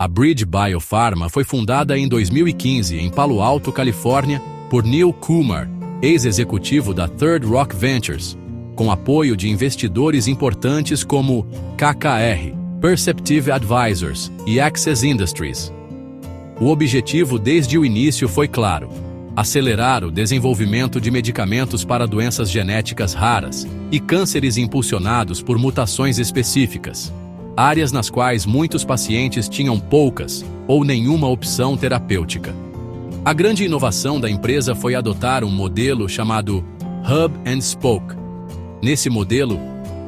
A Bridge Biopharma foi fundada em 2015 em Palo Alto, Califórnia, por Neil Kumar, ex-executivo da Third Rock Ventures, com apoio de investidores importantes como KKR, Perceptive Advisors e Access Industries. O objetivo desde o início foi claro: acelerar o desenvolvimento de medicamentos para doenças genéticas raras e cânceres impulsionados por mutações específicas, áreas nas quais muitos pacientes tinham poucas ou nenhuma opção terapêutica. A grande inovação da empresa foi adotar um modelo chamado Hub and Spoke. Nesse modelo,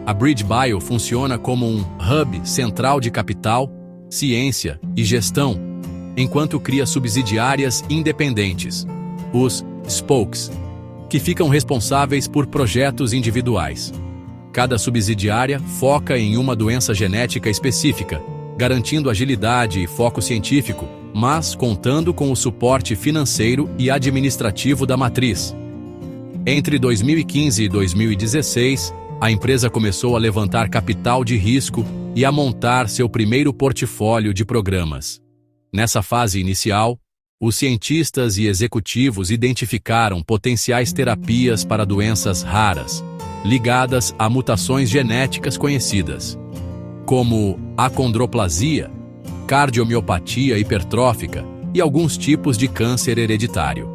a Bridge Bio funciona como um hub central de capital, ciência e gestão, enquanto cria subsidiárias independentes, os spokes, que ficam responsáveis por projetos individuais. Cada subsidiária foca em uma doença genética específica, garantindo agilidade e foco científico, mas contando com o suporte financeiro e administrativo da matriz. Entre 2015 e 2016, a empresa começou a levantar capital de risco e a montar seu primeiro portfólio de programas. Nessa fase inicial, os cientistas e executivos identificaram potenciais terapias para doenças raras, ligadas a mutações genéticas conhecidas, como acondroplasia, cardiomiopatia hipertrófica e alguns tipos de câncer hereditário.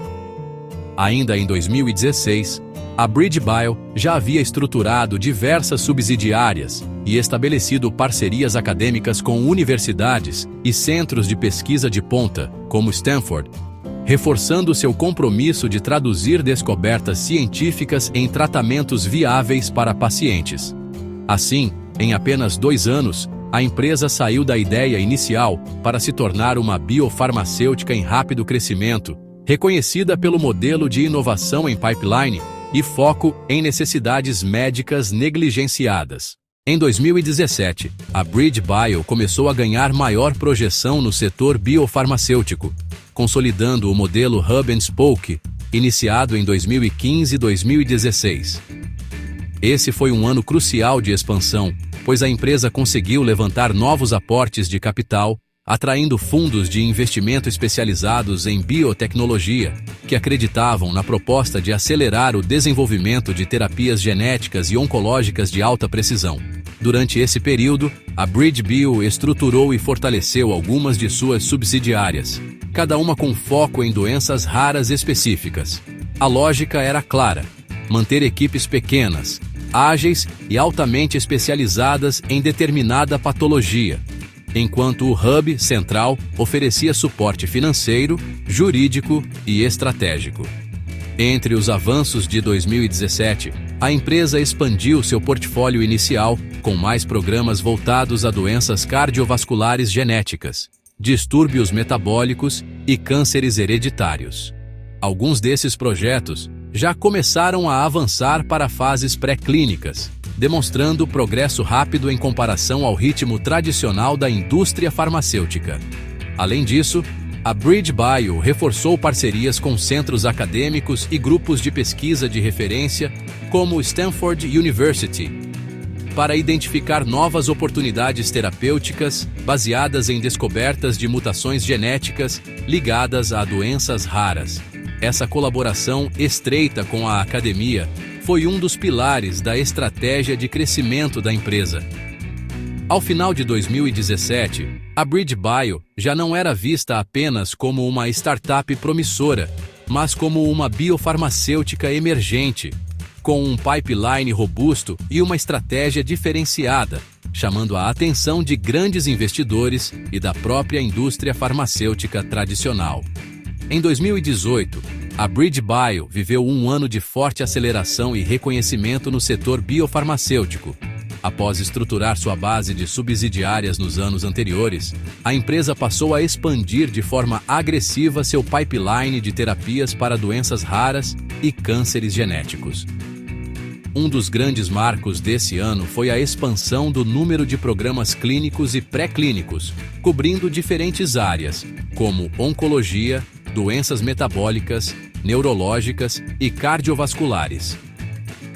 Ainda em 2016, a Bridge Bio já havia estruturado diversas subsidiárias e estabelecido parcerias acadêmicas com universidades e centros de pesquisa de ponta, como Stanford, reforçando seu compromisso de traduzir descobertas científicas em tratamentos viáveis para pacientes. Assim, em apenas 2 anos, a empresa saiu da ideia inicial para se tornar uma biofarmacêutica em rápido crescimento, reconhecida pelo modelo de inovação em pipeline e foco em necessidades médicas negligenciadas. Em 2017, a Bridge Bio começou a ganhar maior projeção no setor biofarmacêutico, consolidando o modelo Hub and Spoke, iniciado em 2015 e 2016. Esse foi um ano crucial de expansão, pois a empresa conseguiu levantar novos aportes de capital, atraindo fundos de investimento especializados em biotecnologia, que acreditavam na proposta de acelerar o desenvolvimento de terapias genéticas e oncológicas de alta precisão. Durante esse período, a Bridge Bio estruturou e fortaleceu algumas de suas subsidiárias, cada uma com foco em doenças raras específicas. A lógica era clara: manter equipes pequenas, ágeis e altamente especializadas em determinada patologia, enquanto o Hub Central oferecia suporte financeiro, jurídico e estratégico. Entre os avanços de 2017, a empresa expandiu seu portfólio inicial com mais programas voltados a doenças cardiovasculares genéticas, distúrbios metabólicos e cânceres hereditários. Alguns desses projetos já começaram a avançar para fases pré-clínicas, demonstrando progresso rápido em comparação ao ritmo tradicional da indústria farmacêutica. Além disso, a Bridge Bio reforçou parcerias com centros acadêmicos e grupos de pesquisa de referência, como Stanford University, para identificar novas oportunidades terapêuticas baseadas em descobertas de mutações genéticas ligadas a doenças raras. Essa colaboração estreita com a academia foi um dos pilares da estratégia de crescimento da empresa. Ao final de 2017, a Bridge Bio já não era vista apenas como uma startup promissora, mas como uma biofarmacêutica emergente, com um pipeline robusto e uma estratégia diferenciada, chamando a atenção de grandes investidores e da própria indústria farmacêutica tradicional. Em 2018, a Bridge Bio viveu um ano de forte aceleração e reconhecimento no setor biofarmacêutico. Após estruturar sua base de subsidiárias nos anos anteriores, a empresa passou a expandir de forma agressiva seu pipeline de terapias para doenças raras e cânceres genéticos. Um dos grandes marcos desse ano foi a expansão do número de programas clínicos e pré-clínicos, cobrindo diferentes áreas, como oncologia, doenças metabólicas, neurológicas e cardiovasculares.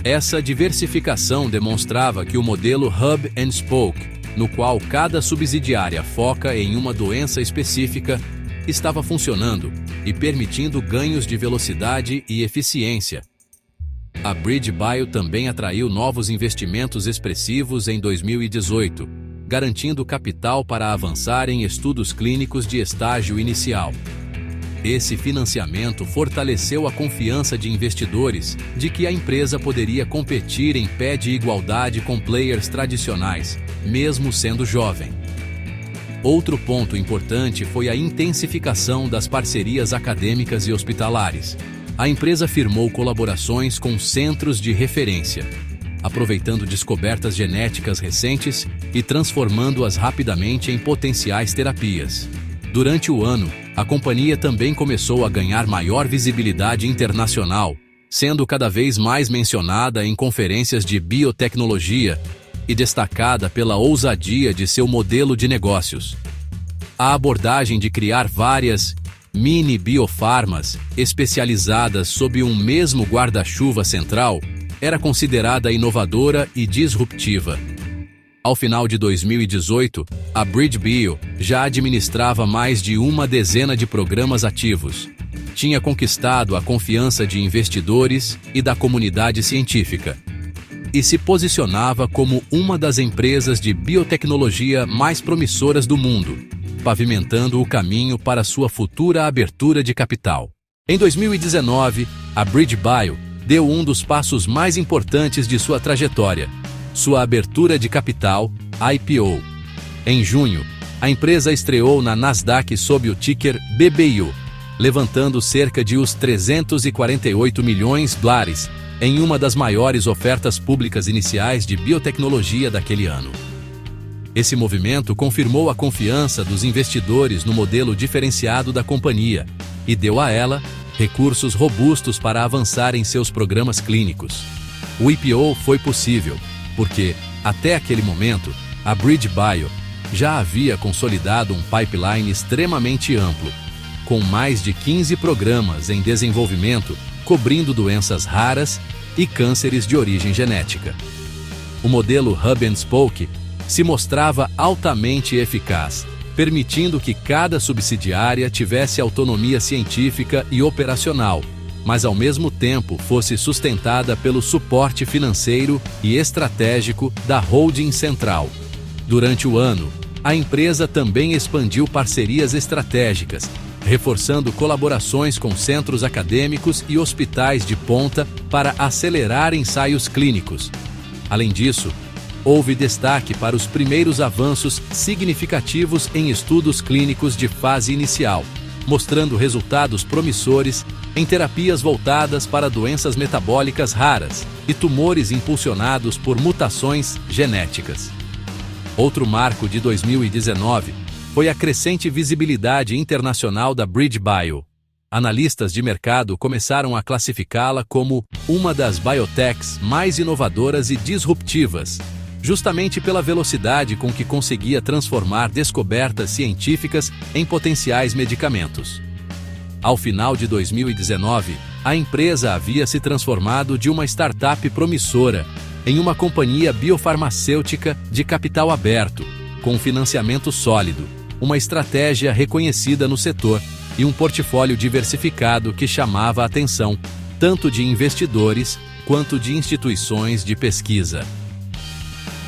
Essa diversificação demonstrava que o modelo Hub and Spoke no qual cada subsidiária foca em uma doença específica, estava funcionando e permitindo ganhos de velocidade e eficiência. A BridgeBio também atraiu novos investimentos expressivos em 2018, garantindo capital para avançar em estudos clínicos de estágio inicial. Esse financiamento fortaleceu a confiança de investidores de que a empresa poderia competir em pé de igualdade com players tradicionais, mesmo sendo jovem. Outro ponto importante foi a intensificação das parcerias acadêmicas e hospitalares. A empresa firmou colaborações com centros de referência, aproveitando descobertas genéticas recentes e transformando-as rapidamente em potenciais terapias. Durante o ano, a companhia também começou a ganhar maior visibilidade internacional, sendo cada vez mais mencionada em conferências de biotecnologia e destacada pela ousadia de seu modelo de negócios. A abordagem de criar várias mini biofarmas especializadas sob um mesmo guarda-chuva central era considerada inovadora e disruptiva. Ao final de 2018, a BridgeBio já administrava mais de uma dezena de programas ativos. Tinha conquistado a confiança de investidores e da comunidade científica, e se posicionava como uma das empresas de biotecnologia mais promissoras do mundo, pavimentando o caminho para sua futura abertura de capital. Em 2019, a BridgeBio deu um dos passos mais importantes de sua trajetória, sua abertura de capital, IPO. Em junho, a empresa estreou na Nasdaq sob o ticker BBIO, levantando cerca de os 348 milhões de dólares em uma das maiores ofertas públicas iniciais de biotecnologia daquele ano. Esse movimento confirmou a confiança dos investidores no modelo diferenciado da companhia e deu a ela recursos robustos para avançar em seus programas clínicos. O IPO foi possível porque, até aquele momento, a BridgeBio já havia consolidado um pipeline extremamente amplo, com mais de 15 programas em desenvolvimento, cobrindo doenças raras e cânceres de origem genética. O modelo Hub and Spoke se mostrava altamente eficaz, permitindo que cada subsidiária tivesse autonomia científica e operacional, mas ao mesmo tempo fosse sustentada pelo suporte financeiro e estratégico da holding central. Durante o ano, a empresa também expandiu parcerias estratégicas, reforçando colaborações com centros acadêmicos e hospitais de ponta para acelerar ensaios clínicos. Além disso, houve destaque para os primeiros avanços significativos em estudos clínicos de fase inicial, mostrando resultados promissores em terapias voltadas para doenças metabólicas raras e tumores impulsionados por mutações genéticas. Outro marco de 2019 foi a crescente visibilidade internacional da BridgeBio. Analistas de mercado começaram a classificá-la como uma das biotechs mais inovadoras e disruptivas, justamente pela velocidade com que conseguia transformar descobertas científicas em potenciais medicamentos. Ao final de 2019, a empresa havia se transformado de uma startup promissora em uma companhia biofarmacêutica de capital aberto, com financiamento sólido, uma estratégia reconhecida no setor e um portfólio diversificado que chamava a atenção tanto de investidores quanto de instituições de pesquisa.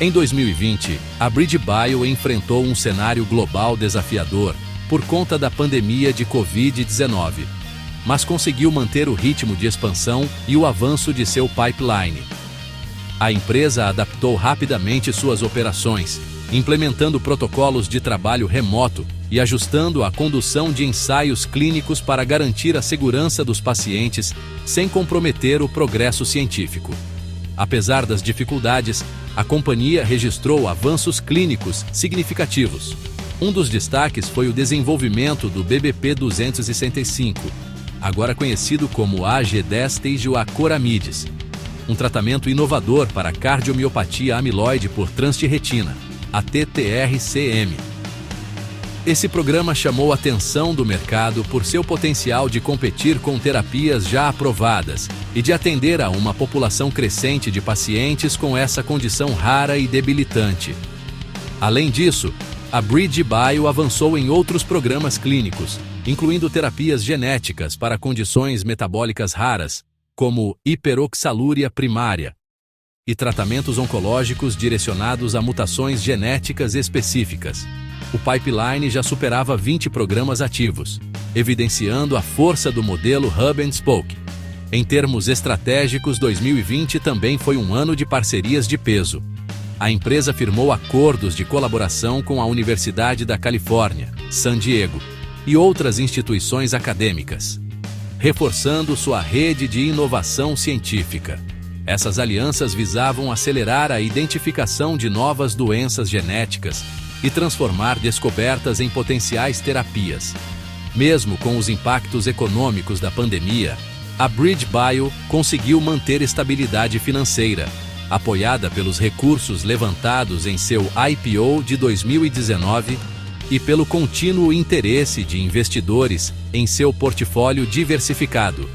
Em 2020, a BridgeBio enfrentou um cenário global desafiador por conta da pandemia de Covid-19, mas conseguiu manter o ritmo de expansão e o avanço de seu pipeline. A empresa adaptou rapidamente suas operações, implementando protocolos de trabalho remoto e ajustando a condução de ensaios clínicos para garantir a segurança dos pacientes sem comprometer o progresso científico. Apesar das dificuldades, a companhia registrou avanços clínicos significativos. Um dos destaques foi o desenvolvimento do BBP-265, agora conhecido como AG10-Acoramidis, um tratamento inovador para cardiomiopatia amiloide por transtirretina, a TTR-CM. Esse programa chamou a atenção do mercado por seu potencial de competir com terapias já aprovadas e de atender a uma população crescente de pacientes com essa condição rara e debilitante. Além disso, a BridgeBio avançou em outros programas clínicos, incluindo terapias genéticas para condições metabólicas raras, como hiperoxalúria primária, e tratamentos oncológicos direcionados a mutações genéticas específicas. O pipeline já superava 20 programas ativos, evidenciando a força do modelo Hub and Spoke. Em termos estratégicos, 2020 também foi um ano de parcerias de peso. A empresa firmou acordos de colaboração com a Universidade da Califórnia, San Diego, e outras instituições acadêmicas, reforçando sua rede de inovação científica. Essas alianças visavam acelerar a identificação de novas doenças genéticas e transformar descobertas em potenciais terapias. Mesmo com os impactos econômicos da pandemia, a BridgeBio conseguiu manter estabilidade financeira, apoiada pelos recursos levantados em seu IPO de 2019 e pelo contínuo interesse de investidores em seu portfólio diversificado.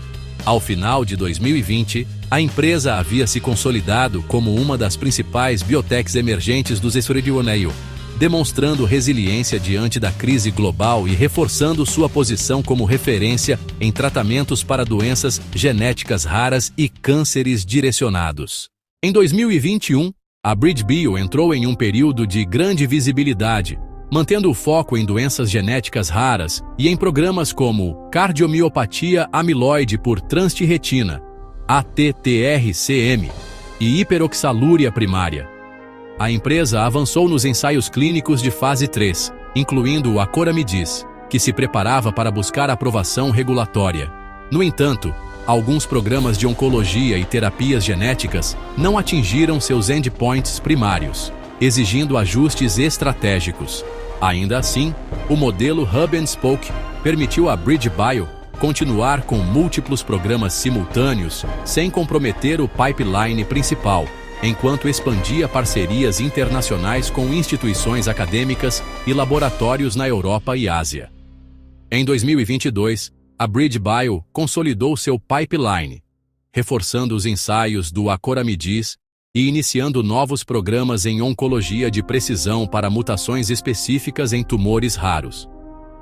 Ao final de 2020, a empresa havia se consolidado como uma das principais biotechs emergentes dos Estados Unidos, demonstrando resiliência diante da crise global e reforçando sua posição como referência em tratamentos para doenças genéticas raras e cânceres direcionados. Em 2021, a BridgeBio entrou em um período de grande visibilidade, mantendo o foco em doenças genéticas raras e em programas como cardiomiopatia amiloide por transtirretina, ATTR-CM, e hiperoxalúria primária. A empresa avançou nos ensaios clínicos de fase 3, incluindo o acoramidis, que se preparava para buscar aprovação regulatória. No entanto, alguns programas de oncologia e terapias genéticas não atingiram seus endpoints primários, exigindo ajustes estratégicos. Ainda assim, o modelo Hub and Spoke permitiu à BridgeBio continuar com múltiplos programas simultâneos sem comprometer o pipeline principal, enquanto expandia parcerias internacionais com instituições acadêmicas e laboratórios na Europa e Ásia. Em 2022, a BridgeBio consolidou seu pipeline, reforçando os ensaios do acoramidis e iniciando novos programas em oncologia de precisão para mutações específicas em tumores raros.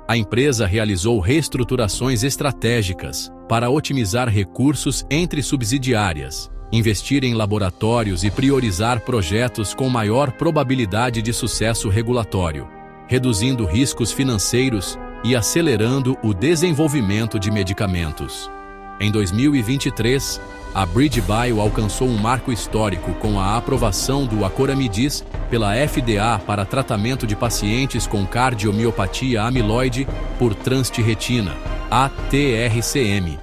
A empresa realizou reestruturações estratégicas para otimizar recursos entre subsidiárias, investir em laboratórios e priorizar projetos com maior probabilidade de sucesso regulatório, reduzindo riscos financeiros e acelerando o desenvolvimento de medicamentos. Em 2023, a BridgeBio alcançou um marco histórico com a aprovação do acoramidis pela FDA para tratamento de pacientes com cardiomiopatia amiloide por transtirretina, ATR-CM,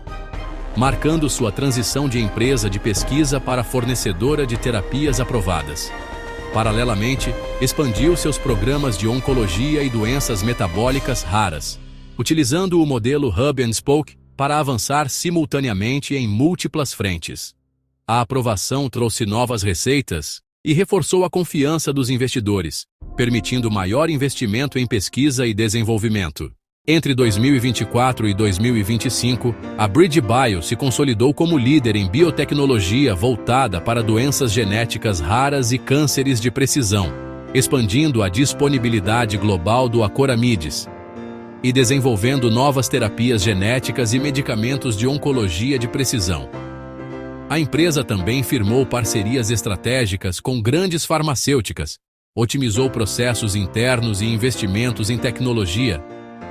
marcando sua transição de empresa de pesquisa para fornecedora de terapias aprovadas. Paralelamente, expandiu seus programas de oncologia e doenças metabólicas raras, utilizando o modelo Hub and Spoke para avançar simultaneamente em múltiplas frentes. A aprovação trouxe novas receitas e reforçou a confiança dos investidores, permitindo maior investimento em pesquisa e desenvolvimento. Entre 2024 e 2025, a BridgeBio se consolidou como líder em biotecnologia voltada para doenças genéticas raras e cânceres de precisão, expandindo a disponibilidade global do acoramidis e desenvolvendo novas terapias genéticas e medicamentos de oncologia de precisão. A empresa também firmou parcerias estratégicas com grandes farmacêuticas, otimizou processos internos e investimentos em tecnologia,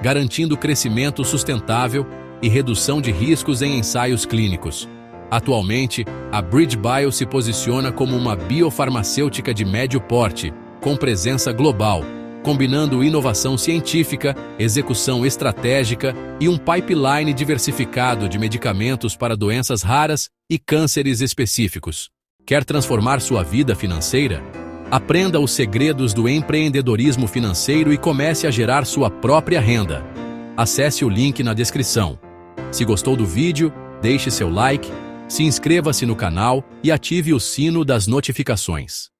garantindo crescimento sustentável e redução de riscos em ensaios clínicos. Atualmente, a BridgeBio se posiciona como uma biofarmacêutica de médio porte, com presença global, combinando inovação científica, execução estratégica e um pipeline diversificado de medicamentos para doenças raras e cânceres específicos. Quer transformar sua vida financeira? Aprenda os segredos do empreendedorismo financeiro e comece a gerar sua própria renda. Acesse o link na descrição. Se gostou do vídeo, deixe seu like, se inscreva-se no canal e ative o sino das notificações.